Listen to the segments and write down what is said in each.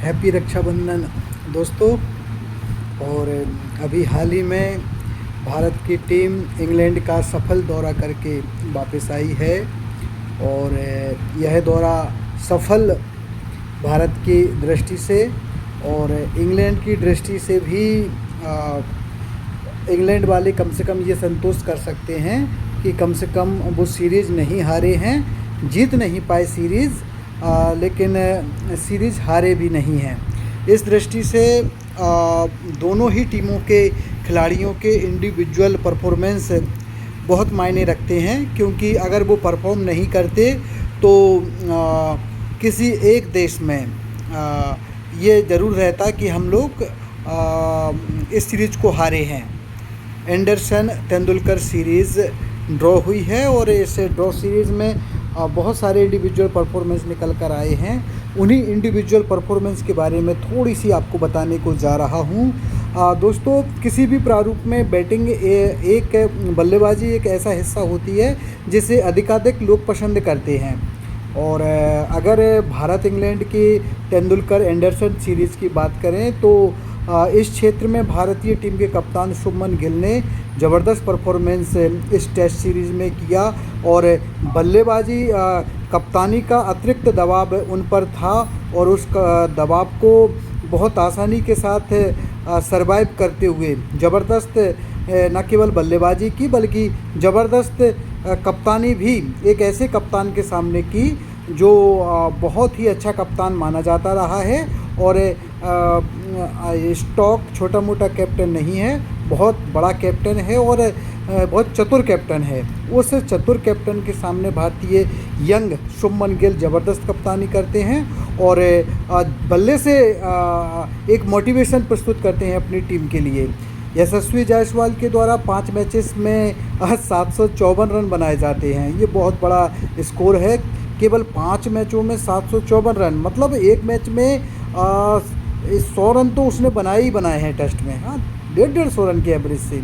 Happy Rakshabandhan दोस्तों। और अभी हाल ही में भारत की टीम इंग्लैंड का सफल दौरा करके वापस आई है और यह दौरा सफल भारत की दृष्टि से और इंग्लैंड की दृष्टि से भी इंग्लैंड वाले कम से कम ये संतोष कर सकते हैं कि कम से कम वो सीरीज़ नहीं हारे हैं, जीत नहीं पाए सीरीज़, लेकिन सीरीज़ हारे भी नहीं हैं। इस दृष्टि से दोनों ही टीमों के खिलाड़ियों के इंडिविजुअल परफॉर्मेंस बहुत मायने रखते हैं, क्योंकि अगर वो परफॉर्म नहीं करते तो किसी एक देश में ये ज़रूर रहता कि हम लोग इस सीरीज़ को हारे हैं। एंडरसन तेंदुलकर सीरीज़ ड्रॉ हुई है और इस ड्रॉ सीरीज़ में बहुत सारे इंडिविजुअल परफॉर्मेंस निकल कर आए हैं। उन्हीं इंडिविजुअल परफॉर्मेंस के बारे में थोड़ी सी आपको बताने को जा रहा हूँ। दोस्तों, किसी भी प्रारूप में बैटिंग एक बल्लेबाजी एक ऐसा हिस्सा होती है जिसे अधिकाधिक लोग पसंद करते हैं। और अगर भारत इंग्लैंड की तेंदुलकर एंडरसन सीरीज़ की बात करें तो इस क्षेत्र में भारतीय टीम के कप्तान शुभमन गिल ने ज़बरदस्त परफॉर्मेंस इस टेस्ट सीरीज़ में किया और बल्लेबाजी कप्तानी का अतिरिक्त दबाव उन पर था और उस दबाव को बहुत आसानी के साथ सरवाइव करते हुए ज़बरदस्त न केवल बल्लेबाजी की बल्कि ज़बरदस्त कप्तानी भी एक ऐसे कप्तान के सामने की जो बहुत ही अच्छा कप्तान माना जाता रहा है और स्टॉक छोटा मोटा कैप्टन नहीं है, बहुत बड़ा कैप्टन है और बहुत चतुर कैप्टन है। उस चतुर कैप्टन के सामने भारतीय यंग शुभमन गिल ज़बरदस्त कप्तानी करते हैं और बल्ले से एक मोटिवेशन प्रस्तुत करते हैं अपनी टीम के लिए। यशस्वी जायसवाल के द्वारा 5 मैचेस में 754 रन बनाए जाते हैं। ये बहुत बड़ा स्कोर है। केवल 5 मैचों में 754 रन, मतलब एक मैच में 100 रन तो उसने बनाए ही बनाए हैं टेस्ट में। हाँ, 150 रन के एवरेज से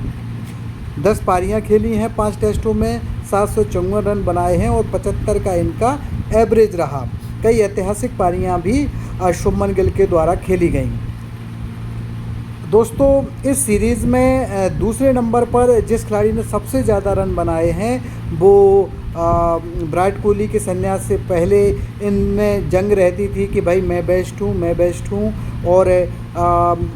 10 पारियां खेली हैं 5 टेस्टों में, 754 रन बनाए हैं और 75 का इनका एवरेज रहा। कई ऐतिहासिक पारियां भी शुभमन गिल के द्वारा खेली गईं। दोस्तों, इस सीरीज़ में दूसरे नंबर पर जिस खिलाड़ी ने सबसे ज़्यादा रन बनाए हैं वो विराट कोहली के संन्यास से पहले इनमें जंग रहती थी कि भाई मैं बेस्ट हूँ और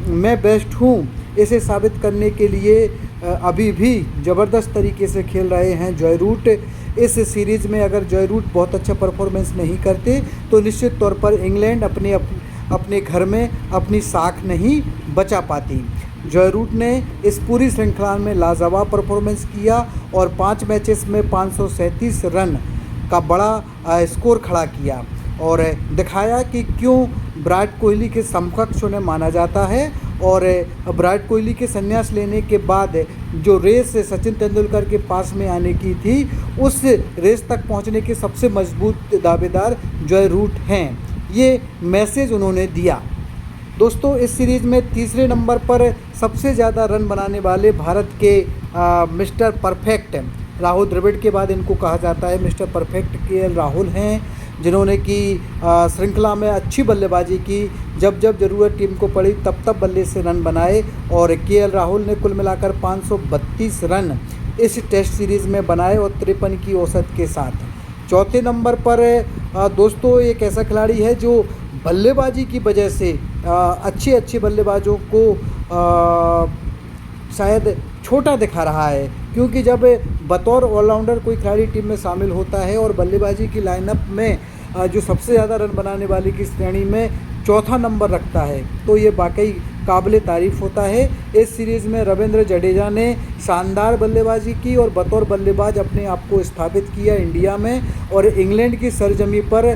मैं बेस्ट हूँ। इसे साबित करने के लिए अभी भी ज़बरदस्त तरीके से खेल रहे हैं जॉय रूट। इस सीरीज़ में अगर जॉय रूट बहुत अच्छा परफॉर्मेंस नहीं करते तो निश्चित तौर पर इंग्लैंड अपने घर में अपनी साख नहीं बचा पाती। जॉय रूट ने इस पूरी श्रृंखला में लाजवाब परफॉर्मेंस किया और 5 मैचेस में 537 रन का बड़ा स्कोर खड़ा किया और दिखाया कि क्यों विराट कोहली के समकक्ष उन्हें माना जाता है। और विराट कोहली के संन्यास लेने के बाद जो रेस सचिन तेंदुलकर के पास में आने की थी, उस रेस तक पहुंचने के सबसे मजबूत दावेदार जॉय रूट हैं। ये मैसेज उन्होंने दिया। दोस्तों, इस सीरीज़ में तीसरे नंबर पर सबसे ज़्यादा रन बनाने वाले भारत के मिस्टर परफेक्ट राहुल द्रविड़ के बाद इनको कहा जाता है मिस्टर परफेक्ट केएल राहुल हैं, जिन्होंने कि श्रृंखला में अच्छी बल्लेबाजी की। जब जब ज़रूरत टीम को पड़ी तब तब बल्ले से रन बनाए और केएल राहुल ने कुल मिलाकर 532 रन इस टेस्ट सीरीज़ में बनाए और 53 की औसत के साथ। चौथे नंबर पर दोस्तों एक ऐसा खिलाड़ी है जो बल्लेबाजी की वजह से अच्छे बल्लेबाजों को शायद छोटा दिखा रहा है, क्योंकि जब बतौर ऑलराउंडर कोई खिलाड़ी टीम में शामिल होता है और बल्लेबाजी की लाइनअप में जो सबसे ज़्यादा रन बनाने वाले की श्रेणी में चौथा नंबर रखता है तो ये वाकई काबिल तारीफ़ होता है। इस सीरीज़ में रविंद्र जडेजा ने शानदार बल्लेबाजी की और बतौर बल्लेबाज अपने आप को स्थापित किया इंडिया में और इंग्लैंड की सरजमी पर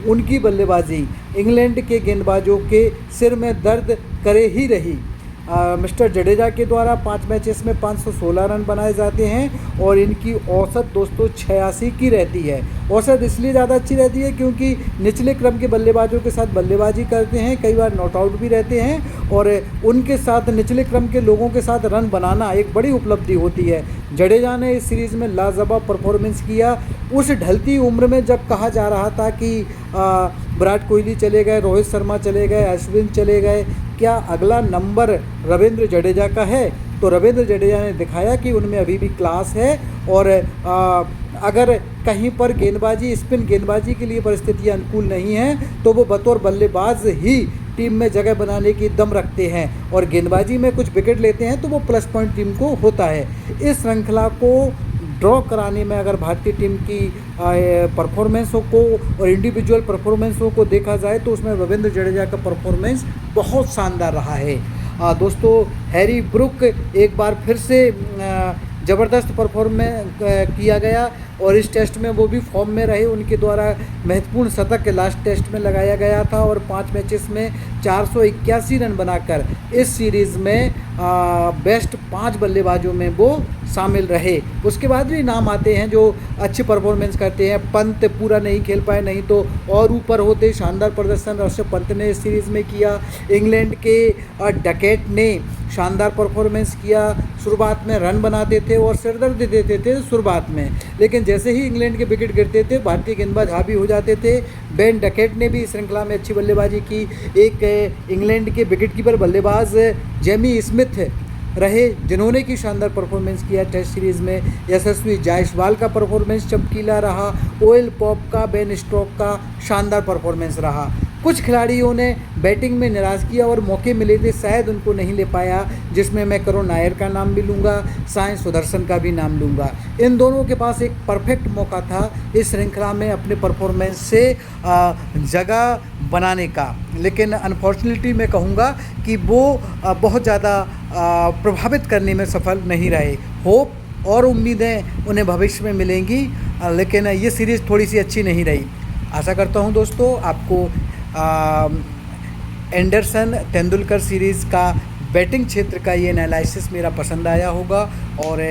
उनकी बल्लेबाजी इंग्लैंड के गेंदबाजों के सिर में दर्द करे ही रही। मिस्टर जडेजा के द्वारा 5 मैचेस में 516 रन बनाए जाते हैं और इनकी औसत दोस्तों 86 की रहती है। औसत इसलिए ज़्यादा अच्छी रहती है क्योंकि निचले क्रम के बल्लेबाजों के साथ बल्लेबाजी करते हैं, कई बार नॉट आउट भी रहते हैं और उनके साथ निचले क्रम के लोगों के साथ रन बनाना एक बड़ी उपलब्धि होती है। जडेजा ने इस सीरीज़ में लाजवाब परफॉर्मेंस किया। उस ढलती उम्र में जब कहा जा रहा था कि विराट कोहली चले गए, रोहित शर्मा चले गए, अश्विन चले गए, क्या अगला नंबर रवींद्र जडेजा का है? तो रवींद्र जडेजा ने दिखाया कि उनमें अभी भी क्लास है और अगर कहीं पर गेंदबाजी, स्पिन गेंदबाजी के लिए परिस्थितियाँ अनुकूल नहीं हैं तो वो बतौर बल्लेबाज ही टीम में जगह बनाने की दम रखते हैं और गेंदबाजी में कुछ विकेट लेते हैं तो वो प्लस पॉइंट टीम को होता है। इस श्रृंखला को ड्रॉ कराने में अगर भारतीय टीम की परफॉर्मेंसों को और इंडिविजुअल परफॉर्मेंसों को देखा जाए तो उसमें रवींद्र जडेजा का परफॉर्मेंस बहुत शानदार रहा है। दोस्तों, हैरी ब्रूक एक बार फिर से ज़बरदस्त परफॉर्मेंस किया गया और इस टेस्ट में वो भी फॉर्म में रहे। उनके द्वारा महत्वपूर्ण शतक लास्ट टेस्ट में लगाया गया था और 5 मैचेस में 481 रन बनाकर इस सीरीज़ में बेस्ट 5 बल्लेबाजों में वो शामिल रहे। उसके बाद भी नाम आते हैं जो अच्छी परफॉर्मेंस करते हैं। पंत पूरा नहीं खेल पाए, नहीं तो और ऊपर होते। शानदार प्रदर्शन ऋषभ पंत ने इस सीरीज़ में किया। इंग्लैंड के डकैट ने शानदार परफॉर्मेंस किया। शुरुआत में रन बनाते थे और सिरदर्द देते थे शुरुआत में, लेकिन जैसे ही इंग्लैंड के विकेट गिरते थे भारतीय गेंदबाज हावी हो जाते थे। बेन डकैट ने भी श्रृंखला में अच्छी बल्लेबाजी की। एक इंग्लैंड के विकेटकीपर बल्लेबाज जेमी स्मिथ रहे जिन्होंने की शानदार परफॉर्मेंस किया टेस्ट सीरीज़ में। यशस्वी जायसवाल का परफॉर्मेंस चमकीला रहा। ओएल पॉप का, बेन स्टोक का शानदार परफॉर्मेंस रहा। कुछ खिलाड़ियों ने बैटिंग में निराश किया और मौके मिले थे, शायद उनको नहीं ले पाया, जिसमें मैं करुण नायर का नाम भी लूँगा, साई सुदर्शन का भी नाम लूँगा। इन दोनों के पास एक परफेक्ट मौका था इस श्रृंखला में अपने परफॉर्मेंस से जगह बनाने का, लेकिन अनफॉर्चुनेटली मैं कहूँगा कि वो बहुत ज़्यादा प्रभावित करने में सफल नहीं रहे। होप और उम्मीदें उन्हें भविष्य में मिलेंगी, लेकिन ये सीरीज़ थोड़ी सी अच्छी नहीं रही। आशा करता हूँ दोस्तों आपको एंडरसन तेंदुलकर सीरीज़ का बैटिंग क्षेत्र का ये एनालिसिस मेरा पसंद आया होगा और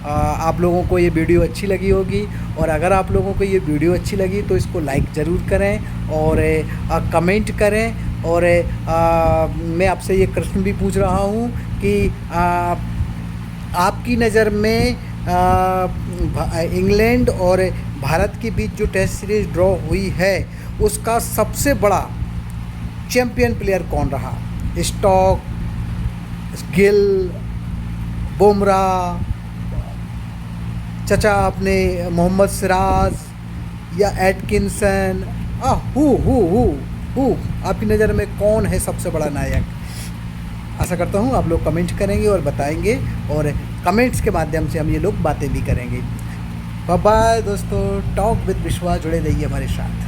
आप लोगों को ये वीडियो अच्छी लगी होगी। और अगर आप लोगों को ये वीडियो अच्छी लगी तो इसको लाइक ज़रूर करें और कमेंट करें। और मैं आपसे ये प्रश्न भी पूछ रहा हूँ कि आपकी नज़र में इंग्लैंड और भारत के बीच जो टेस्ट सीरीज़ ड्रॉ हुई है उसका सबसे बड़ा चैम्पियन प्लेयर कौन रहा? स्टोक, गिल, बुमराह, चचा अपने मोहम्मद सिराज या एटकिंसन? हु आपकी नज़र में कौन है सबसे बड़ा नायक? आशा करता हूँ आप लोग कमेंट करेंगे और बताएंगे और कमेंट्स के माध्यम से हम ये लोग बातें भी करेंगे। बाय बाय दोस्तों, टॉक विद विश्वास जुड़े रहिए हमारे साथ।